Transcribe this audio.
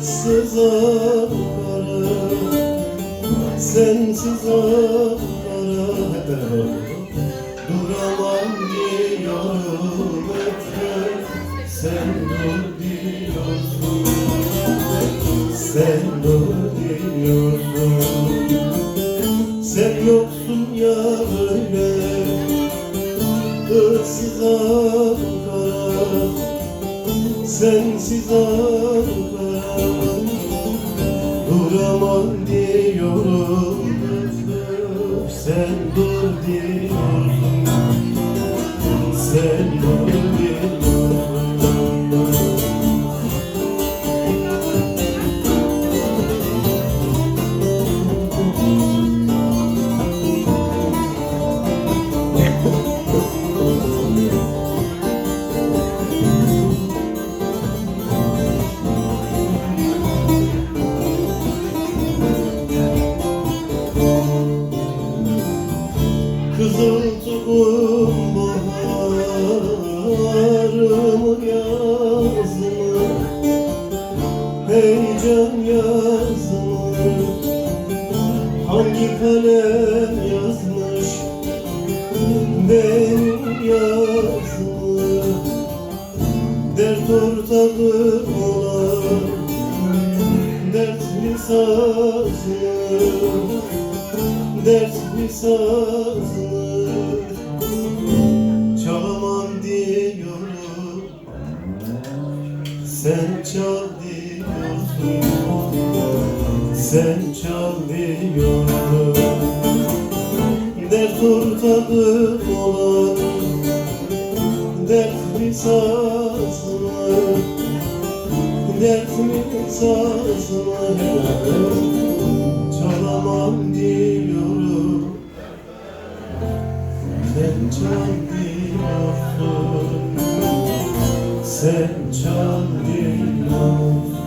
ıssız Ankara, sensiz Ankara, duramam diyorum öfke, sen dur diyorsun, sen dur diyorsun. Sen yoksun ya öyle ıssız Ankara, sensiz Ankara, duramam diyorum, sen dur diyorsun, sen dur diyorsun. Kızıltuğum baharımı yazımı, heyecan yazımı, hangi kalem yazmış benim yazımı? Dert ortağım olan dertli sazım, dertli sazım, çalamam diyorum, sen çal diyorsun, sen çal diyorsun. Dert ortağım olan dertli sazım, dertli sazım, çalamam diyorum, sen çal diyorsun, sen çal diyorsun.